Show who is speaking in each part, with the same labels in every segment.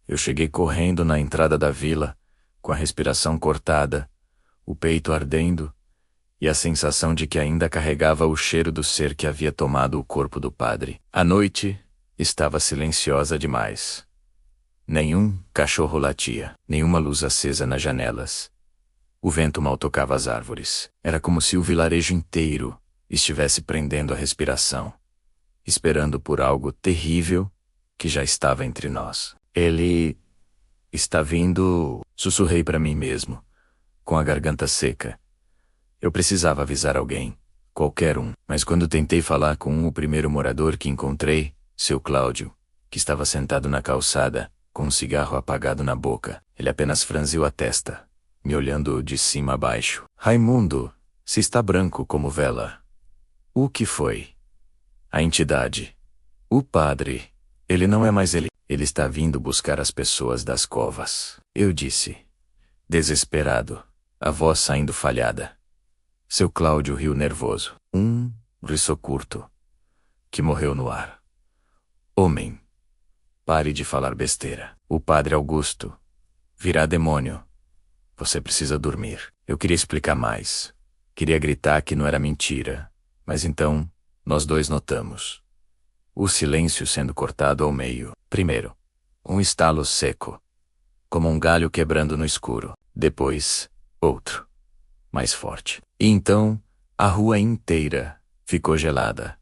Speaker 1: Eu cheguei correndo na entrada da vila, com a respiração cortada, o peito ardendo, e a sensação de que ainda carregava o cheiro do ser que havia tomado o corpo do padre. A noite estava silenciosa demais. Nenhum cachorro latia, nenhuma luz acesa nas janelas. O vento mal tocava as árvores. Era como se o vilarejo inteiro estivesse prendendo a respiração, esperando por algo terrível que já estava entre nós. Ele está vindo, sussurrei para mim mesmo, com a garganta seca. Eu precisava avisar alguém, qualquer um, mas quando tentei falar com o primeiro morador que encontrei, seu Cláudio, que estava sentado na calçada, com um cigarro apagado na boca, ele apenas franziu a testa, me olhando de cima a baixo. Raimundo, se está branco como vela. O que foi? A entidade. O padre. Ele não é mais ele. Ele está vindo buscar as pessoas das covas. Eu disse, desesperado, a voz saindo falhada. Seu Cláudio riu nervoso. Riso curto, que morreu no ar. Homem, pare de falar besteira. O padre Augusto virá demônio. Você precisa dormir. Eu queria explicar mais. Queria gritar que não era mentira. Mas então, nós dois notamos o silêncio sendo cortado ao meio. Primeiro, um estalo seco, como um galho quebrando no escuro. Depois, outro, mais forte. E então, a rua inteira ficou gelada,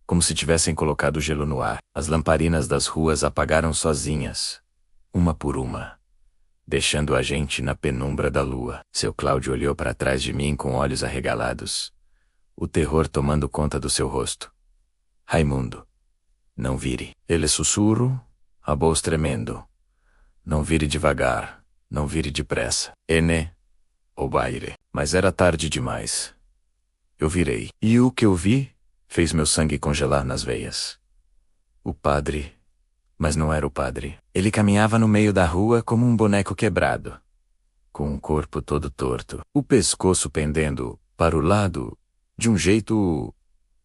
Speaker 1: como se tivessem colocado gelo no ar. As lamparinas das ruas apagaram sozinhas, uma por uma, deixando a gente na penumbra da lua. Seu Cláudio olhou para trás de mim com olhos arregalados, o terror tomando conta do seu rosto. Raimundo, não vire. Ele sussurrou, a voz tremendo. Não vire devagar, não vire depressa. Ene, o baile. Mas era tarde demais. Eu virei. E o que eu vi fez meu sangue congelar nas veias. O padre. Mas não era o padre. Ele caminhava no meio da rua como um boneco quebrado, com o corpo todo torto, o pescoço pendendo para o lado de um jeito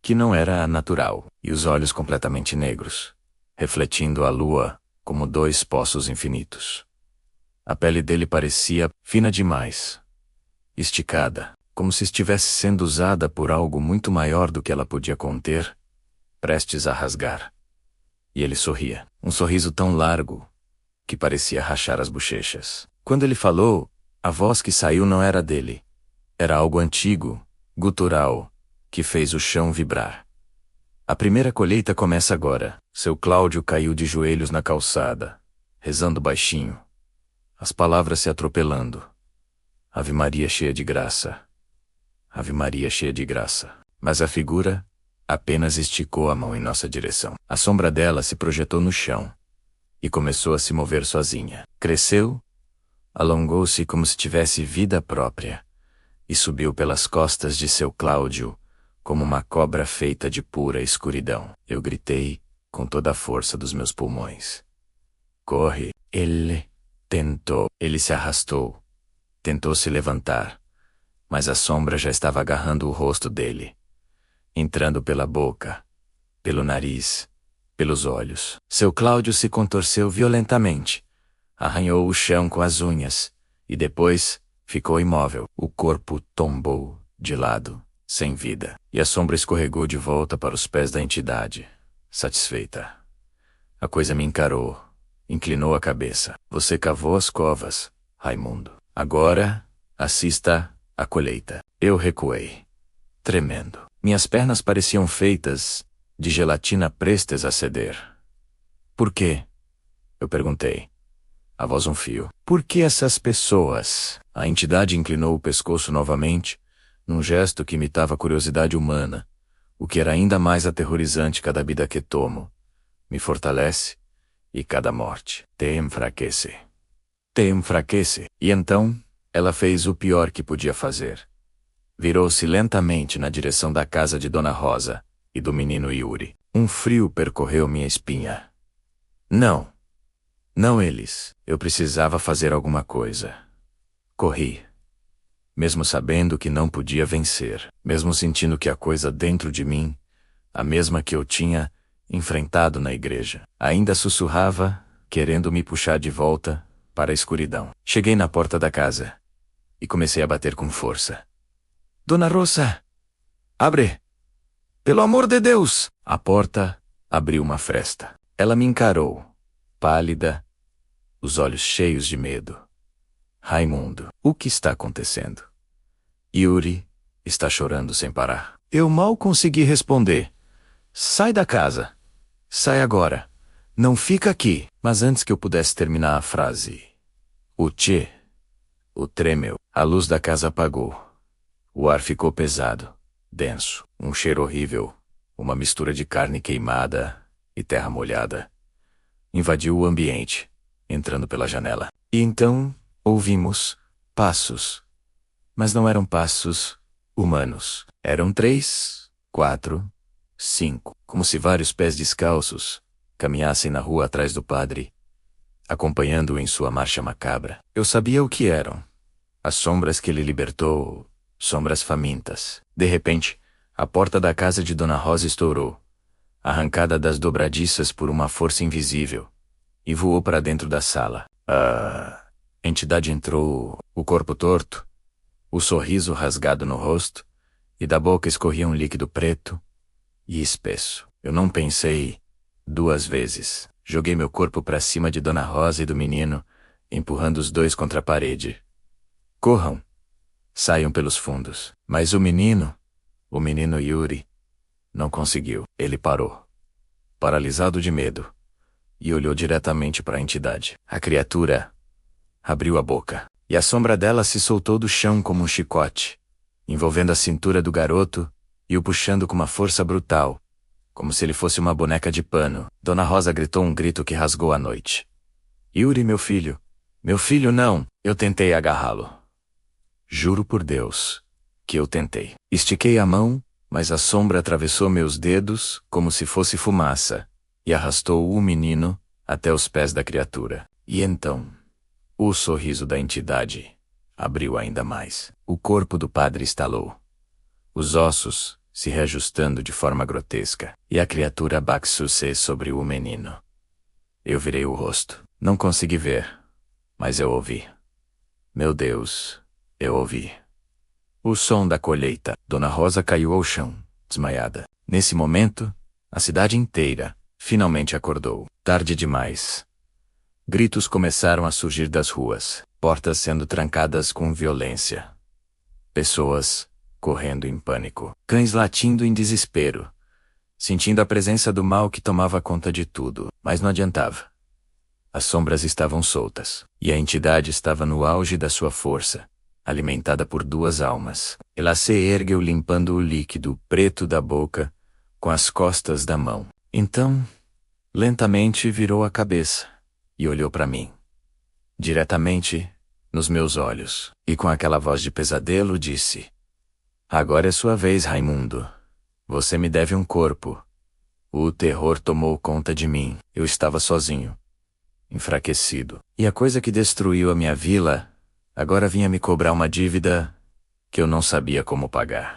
Speaker 1: que não era natural, e os olhos completamente negros, refletindo a lua como dois poços infinitos. A pele dele parecia fina demais, esticada, como se estivesse sendo usada por algo muito maior do que ela podia conter, prestes a rasgar. E ele sorria, um sorriso tão largo que parecia rachar as bochechas. Quando ele falou, a voz que saiu não era dele. Era algo antigo, gutural, que fez o chão vibrar. A primeira colheita começa agora. Seu Cláudio caiu de joelhos na calçada, rezando baixinho, as palavras se atropelando. Ave Maria cheia de graça. Ave Maria cheia de graça. Mas a figura apenas esticou a mão em nossa direção. A sombra dela se projetou no chão e começou a se mover sozinha. Cresceu, alongou-se como se tivesse vida própria e subiu pelas costas de seu Cláudio como uma cobra feita de pura escuridão. Eu gritei com toda a força dos meus pulmões. Corre! Ele tentou. Ele se arrastou. Tentou se levantar, mas a sombra já estava agarrando o rosto dele, entrando pela boca, pelo nariz, pelos olhos. Seu Cláudio se contorceu violentamente, arranhou o chão com as unhas, e depois ficou imóvel. O corpo tombou de lado, sem vida, e a sombra escorregou de volta para os pés da entidade, satisfeita. A coisa me encarou, inclinou a cabeça. Você cavou as covas, Raimundo. Agora, assista à colheita. Eu recuei, tremendo. Minhas pernas pareciam feitas de gelatina prestes a ceder. Por quê? Eu perguntei. A voz um fio. Por que essas pessoas? A entidade inclinou o pescoço novamente, num gesto que imitava a curiosidade humana, o que era ainda mais aterrorizante cada vida que tomo. Me fortalece, e cada morte te enfraquece. Te enfraquece. E então, ela fez o pior que podia fazer. Virou-se lentamente na direção da casa de Dona Rosa e do menino Yuri. Um frio percorreu minha espinha. Não. Não eles. Eu precisava fazer alguma coisa. Corri. Mesmo sabendo que não podia vencer. Mesmo sentindo que a coisa dentro de mim, a mesma que eu tinha enfrentado na igreja, ainda sussurrava querendo me puxar de volta para a escuridão. Cheguei na porta da casa e comecei a bater com força. Dona Rosa, abre! Pelo amor de Deus! A porta abriu uma fresta. Ela me encarou, pálida, os olhos cheios de medo. Raimundo, o que está acontecendo? Yuri está chorando sem parar. Eu mal consegui responder. Sai da casa. Sai agora. Não fica aqui. Mas antes que eu pudesse terminar a frase, o tremeu. A luz da casa apagou. O ar ficou pesado, denso. Um cheiro horrível, uma mistura de carne queimada e terra molhada, invadiu o ambiente, entrando pela janela. E então ouvimos passos. Mas não eram passos humanos. Eram 3, 4, 5. Como se vários pés descalços caminhassem na rua atrás do padre, acompanhando-o em sua marcha macabra. Eu sabia o que eram. As sombras que ele libertou, sombras famintas. De repente, a porta da casa de Dona Rosa estourou, arrancada das dobradiças por uma força invisível, e voou para dentro da sala. A entidade entrou, o corpo torto, o sorriso rasgado no rosto, e da boca escorria um líquido preto e espesso. Eu não pensei 2 vezes. Joguei meu corpo para cima de Dona Rosa e do menino, empurrando os dois contra a parede. Corram! Saiam pelos fundos. Mas o menino Yuri, não conseguiu. Ele parou, paralisado de medo, e olhou diretamente para a entidade. A criatura abriu a boca, e a sombra dela se soltou do chão como um chicote, envolvendo a cintura do garoto e o puxando com uma força brutal, como se ele fosse uma boneca de pano. Dona Rosa gritou um grito que rasgou a noite. Yuri, meu filho não! Eu tentei agarrá-lo. Juro por Deus que eu tentei. Estiquei a mão, mas a sombra atravessou meus dedos como se fosse fumaça e arrastou o menino até os pés da criatura. E então, o sorriso da entidade abriu ainda mais. O corpo do padre estalou, os ossos se reajustando de forma grotesca, e a criatura abaixou-se sobre o menino. Eu virei o rosto. Não consegui ver, mas eu ouvi. Meu Deus, eu ouvi. O som da colheita. Dona Rosa caiu ao chão, desmaiada. Nesse momento, a cidade inteira finalmente acordou. Tarde demais. Gritos começaram a surgir das ruas, portas sendo trancadas com violência. Pessoas correndo em pânico. Cães latindo em desespero, sentindo a presença do mal que tomava conta de tudo. Mas não adiantava. As sombras estavam soltas, e a entidade estava no auge da sua força, alimentada por 2 almas. Ela se ergueu limpando o líquido preto da boca com as costas da mão. Então, lentamente virou a cabeça e olhou para mim, diretamente nos meus olhos, e com aquela voz de pesadelo disse: Agora é sua vez, Raimundo. Você me deve um corpo. O terror tomou conta de mim. Eu estava sozinho, enfraquecido. E a coisa que destruiu a minha vila agora vinha me cobrar uma dívida que eu não sabia como pagar.